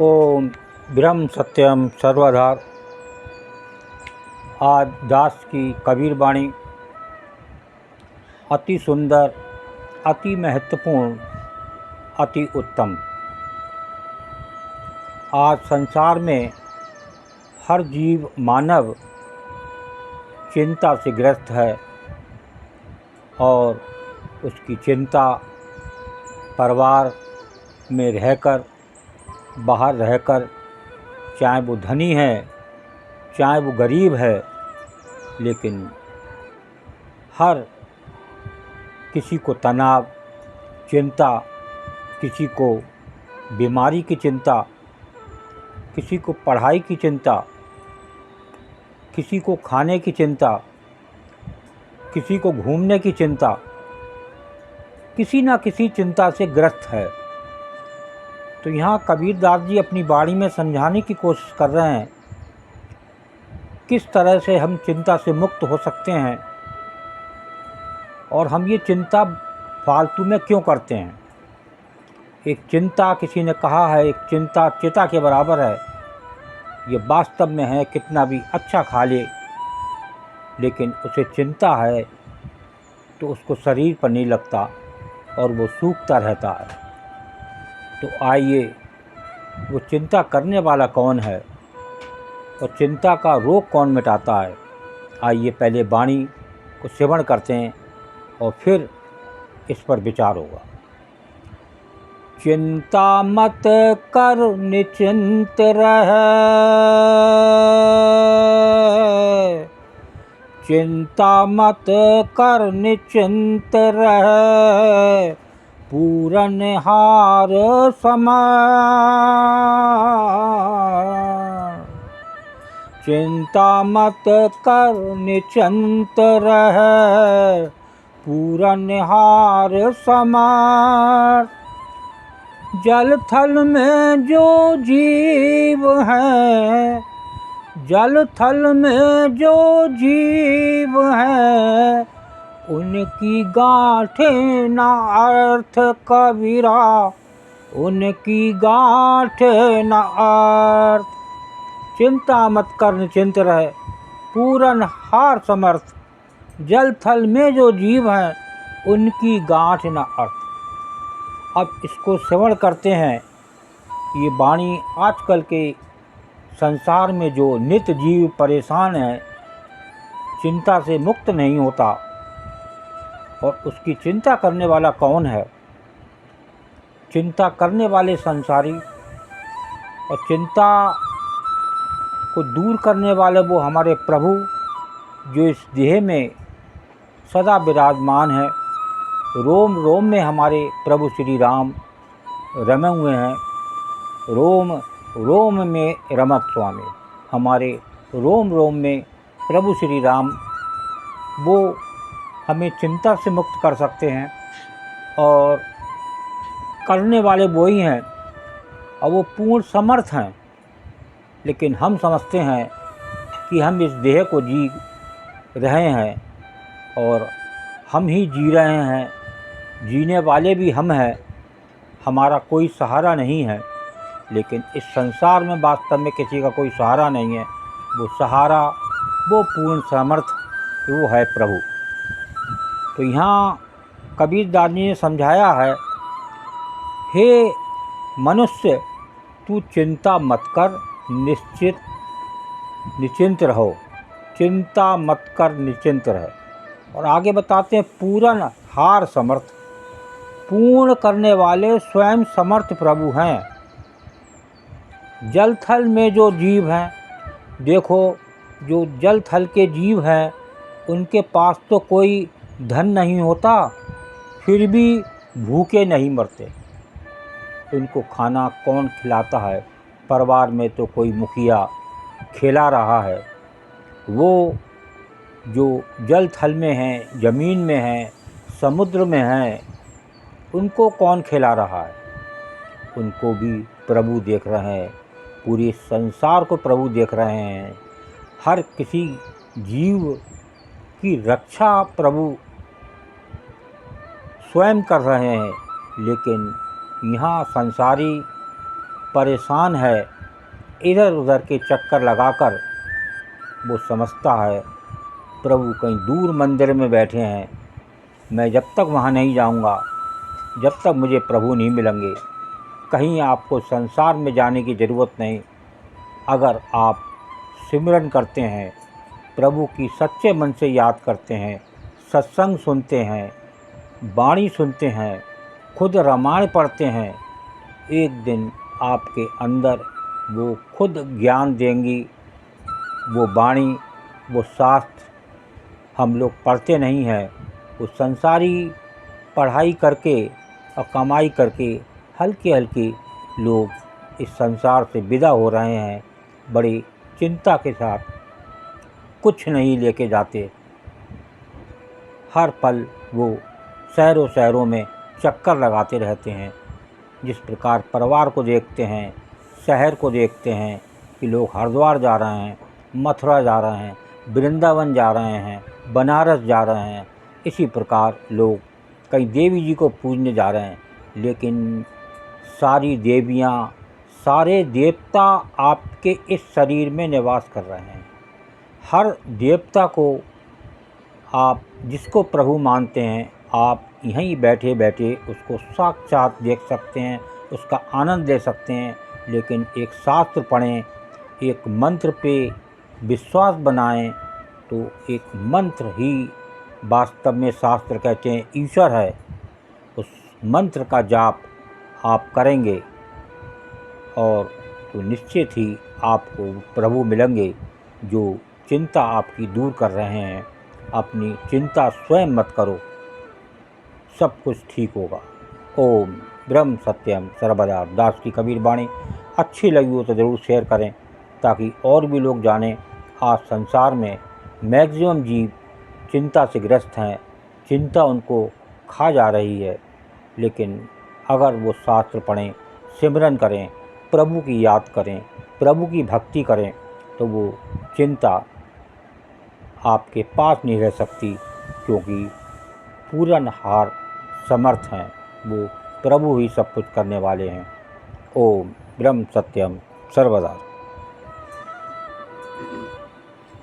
ओम ब्रह्म सत्यम सर्वधार। आज दास की कबीर वाणी अति सुंदर, अति महत्वपूर्ण, अति उत्तम। आज संसार में हर जीव मानव चिंता से ग्रस्त है और उसकी चिंता परिवार में रहकर, बाहर रहकर, चाहे वो धनी है चाहे वो गरीब है, लेकिन हर किसी को तनाव, चिंता, किसी को बीमारी की चिंता, किसी को पढ़ाई की चिंता, किसी को खाने की चिंता, किसी को घूमने की चिंता, किसी न किसी चिंता से ग्रस्त है। तो यहाँ कबीर दास जी अपनी वाणी में समझाने की कोशिश कर रहे हैं किस तरह से हम चिंता से मुक्त हो सकते हैं और हम ये चिंता फालतू में क्यों करते हैं। एक चिंता, किसी ने कहा है, एक चिंता चिता के बराबर है। ये वास्तव में है, कितना भी अच्छा खा ले लेकिन उसे चिंता है तो उसको शरीर पर नहीं लगता और वो सूखता रहता है। तो आइए, वो चिंता करने वाला कौन है और चिंता का रोग कौन मिटाता है। आइए पहले वाणी को श्रवण करते हैं और फिर इस पर विचार होगा। चिंता मत कर निश्चिंत रह, चिंता मत कर निश्चिंत रह, पूरन हार समान। चिंता मत कर निश्चिंत रह, पूरन हार समान। जल थल में जो जीव है, जल थल में जो जीव है, उनकी गांठें न अर्थ कबीरा, उनकी गांठें न अर्थ। चिंता मत कर निश्चिंत रहे, पूरन हार समर्थ। जल थल में जो जीव हैं उनकी गांठ न अर्थ। अब इसको श्रवण करते हैं। ये वाणी आजकल के संसार में जो नित्य जीव परेशान है, चिंता से मुक्त नहीं होता, और उसकी चिंता करने वाला कौन है। चिंता करने वाले संसारी और चिंता को दूर करने वाले वो हमारे प्रभु, जो इस देह में सदा विराजमान है। रोम रोम में हमारे प्रभु श्री राम रमे हुए हैं। रोम रोम में रमत स्वामी, हमारे रोम रोम में प्रभु श्री राम, वो हमें चिंता से मुक्त कर सकते हैं और करने वाले वो ही हैं और वो पूर्ण समर्थ हैं। लेकिन हम समझते हैं कि हम इस देह को जी रहे हैं और हम ही जी रहे हैं, जीने वाले भी हम हैं, हमारा कोई सहारा नहीं है। लेकिन इस संसार में वास्तव में किसी का कोई सहारा नहीं है। वो सहारा, वो पूर्ण समर्थ, वो है प्रभु। तो यहाँ कबीर दास जी ने समझाया है, हे मनुष्य, तू चिंता मत कर, निश्चिंत रहो। चिंता मत कर, निश्चिंत रहे। और आगे बताते हैं, पूरन हार समर्थ। पूर्ण करने वाले स्वयं समर्थ प्रभु हैं। जल थल में जो जीव हैं, देखो, जो जल थल के जीव हैं उनके पास तो कोई धन नहीं होता, फिर भी भूखे नहीं मरते। उनको खाना कौन खिलाता है। परिवार में तो कोई मुखिया खिला रहा है। वो जो जल थल में हैं, ज़मीन में हैं, समुद्र में हैं, उनको कौन खिला रहा है। उनको भी प्रभु देख रहे हैं, पूरे संसार को प्रभु देख रहे हैं। हर किसी जीव की रक्षा प्रभु स्वयं कर रहे हैं। लेकिन यहाँ संसारी परेशान है, इधर उधर के चक्कर लगाकर वो समझता है प्रभु कहीं दूर मंदिर में बैठे हैं, मैं जब तक वहाँ नहीं जाऊँगा, जब तक मुझे प्रभु नहीं मिलेंगे। कहीं आपको संसार में जाने की ज़रूरत नहीं। अगर आप सिमरन करते हैं, प्रभु की सच्चे मन से याद करते हैं, सत्संग सुनते हैं, वाणी सुनते हैं, खुद रामायण पढ़ते हैं, एक दिन आपके अंदर वो खुद ज्ञान देंगी। वो वाणी, वो शास्त्र हम लोग पढ़ते नहीं हैं, वो संसारी पढ़ाई करके और कमाई करके हल्के हल्के लोग इस संसार से विदा हो रहे हैं। बड़ी चिंता के साथ कुछ नहीं लेके जाते। हर पल वो शहरों शहरों में चक्कर लगाते रहते हैं। जिस प्रकार परिवार को देखते हैं, शहर को देखते हैं कि लोग हरिद्वार जा रहे हैं, मथुरा जा रहे हैं, वृंदावन जा रहे हैं, बनारस जा रहे हैं, इसी प्रकार लोग कई देवी जी को पूजने जा रहे हैं। लेकिन सारी देवियाँ, सारे देवता आपके इस शरीर में निवास कर रहे हैं। हर देवता को आप जिसको प्रभु मानते हैं, आप यहीं बैठे बैठे उसको साक्षात देख सकते हैं, उसका आनंद ले सकते हैं। लेकिन एक शास्त्र पढ़ें, एक मंत्र पे विश्वास बनाएं, तो एक मंत्र ही वास्तव में शास्त्र कहते हैं ईश्वर है। उस मंत्र का जाप आप करेंगे और तो निश्चित ही आपको प्रभु मिलेंगे जो चिंता आपकी दूर कर रहे हैं। अपनी चिंता स्वयं मत करो, सब कुछ ठीक होगा। ओम ब्रह्म सत्यम सर्वदा। दास की कबीर वाणी अच्छी लगी हो तो ज़रूर शेयर करें, ताकि और भी लोग जानें। आज संसार में मैक्सिमम जीव चिंता से ग्रस्त हैं, चिंता उनको खा जा रही है। लेकिन अगर वो शास्त्र पढ़ें, सिमरन करें, प्रभु की याद करें, प्रभु की भक्ति करें, तो वो चिंता आपके पास नहीं रह सकती, क्योंकि पूरनहार समर्थ हैं, वो प्रभु ही सब कुछ करने वाले हैं। ओम ब्रह्म सत्यम सर्वदा।